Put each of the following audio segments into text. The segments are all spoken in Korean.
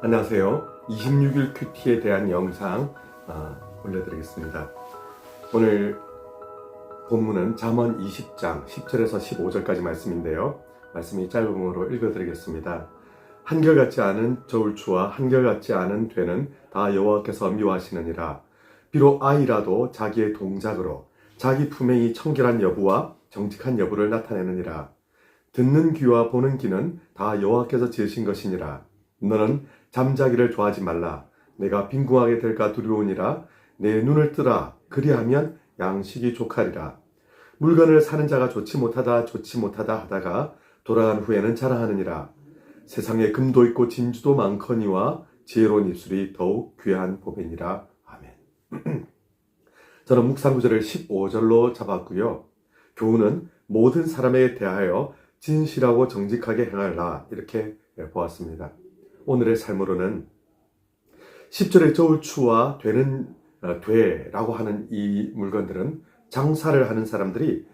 안녕하세요. 26일 큐티에 대한 영상 올려드리겠습니다. 오늘 본문은 잠언 20장 10절에서 15절까지 말씀인데요. 말씀이 짧음으로 읽어드리겠습니다. 한결같지 않은 저울추와 한결같지 않은 되는 다 여호와께서 미워하시느니라. 비록 아이라도 자기의 동작으로 자기 품행이 청결한 여부와 정직한 여부를 나타내느니라. 듣는 귀와 보는 귀는 다 여호와께서 지으신 것이니라. 너는 잠자기를 좋아하지 말라. 내가 빈궁하게 될까 두려우니라. 내 눈을 뜨라. 그리하면 양식이 족하리라. 물건을 사는 자가 좋지 못하다 하다가 돌아간 후에는 자랑하느니라. 세상에 금도 있고 진주도 많거니와 지혜로운 입술이 더욱 귀한 보배니라. 아멘. 저는 묵상 구절을 15절로 잡았고요. 교훈은 모든 사람에 대하여 진실하고 정직하게 행하라, 이렇게 보았습니다. 오늘의 삶으로는 10절의 저울추와 되라고 하는 이 물건들은 장사를 하는 사람들이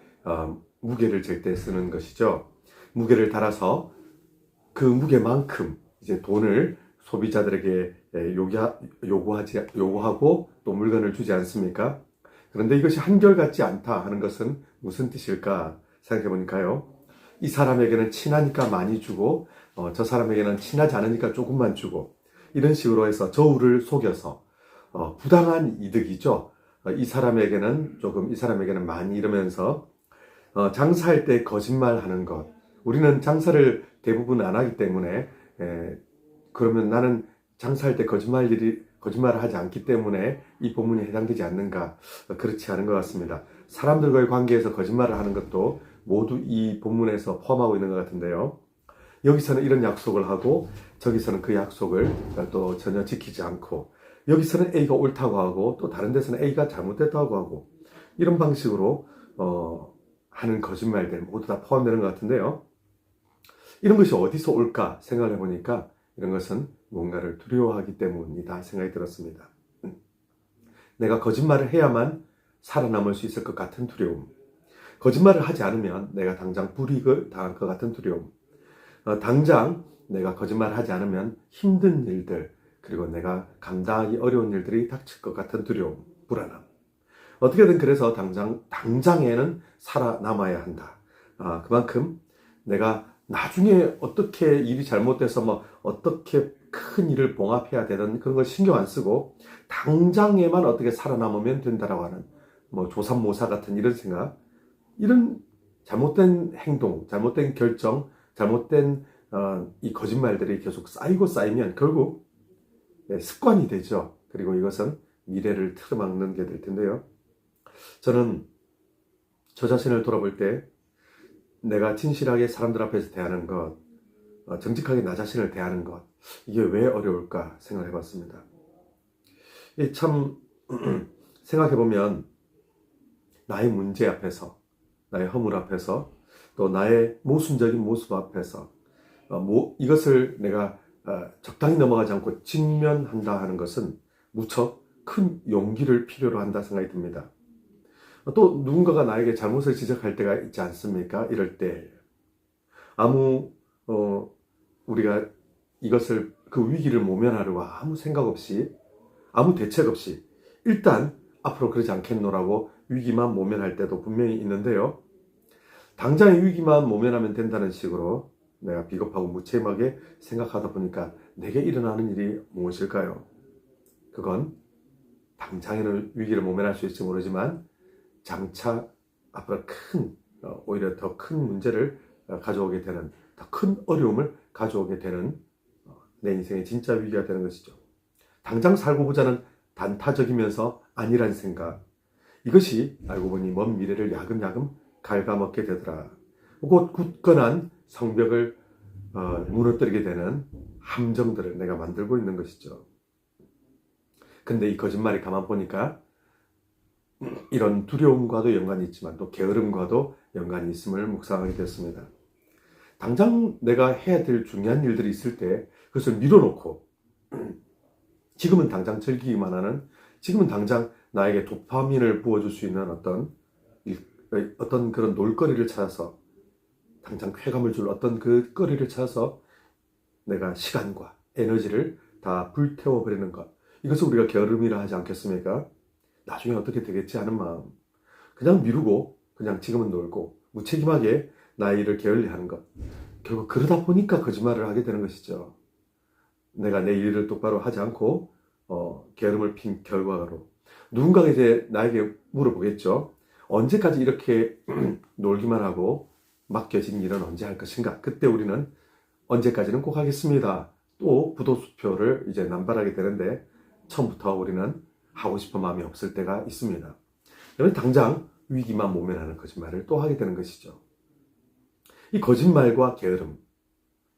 무게를 잴 때 쓰는 것이죠. 무게를 달아서 그 무게만큼 이제 돈을 소비자들에게 요구하고 또 물건을 주지 않습니까? 그런데 이것이 한결같지 않다 하는 것은 무슨 뜻일까 생각해 보니까요. 이 사람에게는 친하니까 많이 주고 저 사람에게는 친하지 않으니까 조금만 주고, 이런 식으로 해서 저울을 속여서 부당한 이득이죠. 이 사람에게는 조금, 이 사람에게는 많이, 이러면서 장사할 때 거짓말하는 것. 우리는 장사를 대부분 안 하기 때문에 그러면 나는 장사할 때 거짓말을 하지 않기 때문에 이 본문에 해당되지 않는가? 그렇지 않은 것 같습니다. 사람들과의 관계에서 거짓말을 하는 것도 모두 이 본문에서 포함하고 있는 것 같은데요. 여기서는 이런 약속을 하고 저기서는 그 약속을 또 전혀 지키지 않고, 여기서는 A가 옳다고 하고 또 다른 데서는 A가 잘못됐다고 하고, 이런 방식으로 하는 거짓말들 모두 다 포함되는 것 같은데요. 이런 것이 어디서 올까 생각을 해보니까 이런 것은 뭔가를 두려워하기 때문이다 생각이 들었습니다. 내가 거짓말을 해야만 살아남을 수 있을 것 같은 두려움, 거짓말을 하지 않으면 내가 당장 불이익을 당할 것 같은 두려움, 당장 내가 거짓말을 하지 않으면 힘든 일들, 그리고 내가 감당하기 어려운 일들이 닥칠 것 같은 두려움, 불안함. 어떻게든 그래서 당장에는 살아남아야 한다. 그만큼 내가 나중에 어떻게 일이 잘못돼서 어떻게 큰 일을 봉합해야 되는 그런 걸 신경 안 쓰고 당장에만 어떻게 살아남으면 된다라고 하는 조삼모사 같은 이런 생각, 이런 잘못된 행동, 잘못된 결정, 잘못된 이 거짓말들이 계속 쌓이면 결국 습관이 되죠. 그리고 이것은 미래를 틀어막는 게 될 텐데요. 저는 저 자신을 돌아볼 때 내가 진실하게 사람들 앞에서 대하는 것, 정직하게 나 자신을 대하는 것, 이게 왜 어려울까 생각해 봤습니다. 참 생각해보면 나의 문제 앞에서, 나의 허물 앞에서, 또 나의 모순적인 모습 앞에서 이것을 내가 적당히 넘어가지 않고 직면한다 하는 것은 무척 큰 용기를 필요로 한다 생각이 듭니다. 또 누군가가 나에게 잘못을 지적할 때가 있지 않습니까? 이럴 때 우리가 이것을, 그 위기를 모면하려고 아무 생각 없이, 아무 대책 없이 일단 앞으로 그러지 않겠노라고 위기만 모면할 때도 분명히 있는데요. 당장의 위기만 모면하면 된다는 식으로 내가 비겁하고 무책임하게 생각하다 보니까 내게 일어나는 일이 무엇일까요? 그건 당장에는 위기를 모면할 수 있을지 모르지만 장차 앞으로 오히려 더 큰 문제를 가져오게 되는, 더 큰 어려움을 가져오게 되는 내 인생의 진짜 위기가 되는 것이죠. 당장 살고 보자는 단타적이면서 안일한 생각, 이것이 알고 보니 먼 미래를 야금야금 갉아먹게 되더라. 곧 굳건한 성벽을 무너뜨리게 되는 함정들을 내가 만들고 있는 것이죠. 근데 이 거짓말이 가만 보니까 이런 두려움과도 연관이 있지만 또 게으름과도 연관이 있음을 묵상하게 되었습니다. 당장 내가 해야 될 중요한 일들이 있을 때 그것을 밀어놓고 지금은 당장 즐기기만 하는, 지금은 당장 나에게 도파민을 부어줄 수 있는 어떤 그런 놀거리를 찾아서, 당장 쾌감을 줄 어떤 그 거리를 찾아서 내가 시간과 에너지를 다 불태워버리는 것. 이것을 우리가 게으름이라 하지 않겠습니까? 나중에 어떻게 되겠지 하는 마음. 그냥 미루고 그냥 지금은 놀고 무책임하게 나의 일을 게을리하는 것. 결국 그러다 보니까 거짓말을 하게 되는 것이죠. 내가 내 일을 똑바로 하지 않고 게으름을 핀 결과로 누군가가 이제 나에게 물어보겠죠. 언제까지 이렇게 놀기만 하고 맡겨진 일은 언제 할 것인가? 그때 우리는 언제까지는 꼭 하겠습니다. 또 부도수표를 이제 남발하게 되는데 처음부터 우리는 하고 싶은 마음이 없을 때가 있습니다. 그러면 당장 위기만 모면하는 거짓말을 또 하게 되는 것이죠. 이 거짓말과 게으름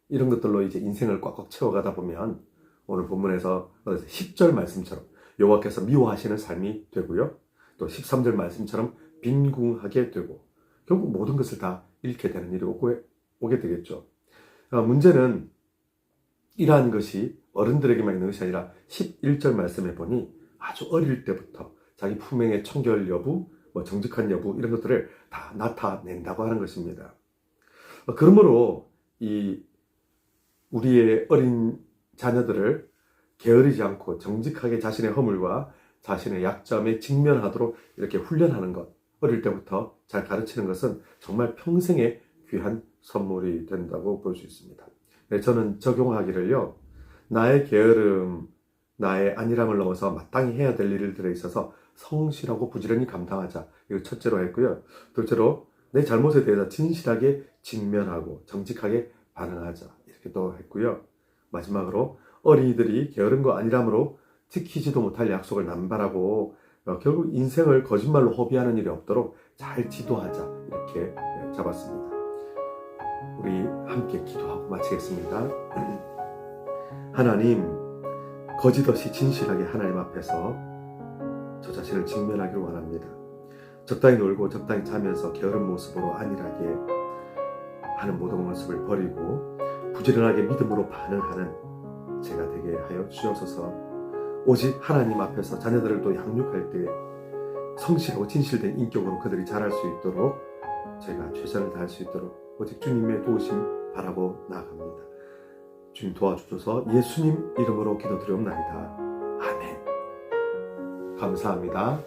이런 것들로 이제 인생을 꽉꽉 채워가다 보면 오늘 본문에서 10절 말씀처럼 여호와께서 미워하시는 삶이 되고요. 또 13절 말씀처럼 빈궁하게 되고 결국 모든 것을 다 잃게 되는 일이 오게 되겠죠. 문제는 이러한 것이 어른들에게만 있는 것이 아니라 11절 말씀에 보니 아주 어릴 때부터 자기 품행의 청결 여부, 정직한 여부 이런 것들을 다 나타낸다고 하는 것입니다. 그러므로 우리의 어린 자녀들을 게으르지 않고 정직하게 자신의 허물과 자신의 약점에 직면하도록 이렇게 훈련하는 것, 어릴 때부터 잘 가르치는 것은 정말 평생의 귀한 선물이 된다고 볼 수 있습니다. 네, 저는 적용하기를요, 나의 게으름, 나의 안일함을 넘어서 마땅히 해야 될 일들에 있어서 성실하고 부지런히 감당하자. 이거 첫째로 했고요. 둘째로 내 잘못에 대해서 진실하게 직면하고 정직하게 반응하자. 이렇게 또 했고요. 마지막으로 어린이들이 게으름과 안일함으로 지키지도 못할 약속을 남발하고 결국 인생을 거짓말로 허비하는 일이 없도록 잘 지도하자. 이렇게 잡았습니다. 우리 함께 기도하고 마치겠습니다. 하나님, 거짓 없이 진실하게 하나님 앞에서 저 자신을 직면하기를 원합니다. 적당히 놀고 적당히 자면서 게으른 모습으로 안일하게 하는 모든 모습을 버리고 부지런하게 믿음으로 반응하는 제가 되게 하여 주옵소서. 오직 하나님 앞에서 자녀들을 또 양육할 때 성실하고 진실된 인격으로 그들이 자랄 수 있도록 제가 최선을 다할 수 있도록 오직 주님의 도우심 바라고 나아갑니다. 주님 도와주셔서 예수님 이름으로 기도드리옵나이다. 아멘. 감사합니다.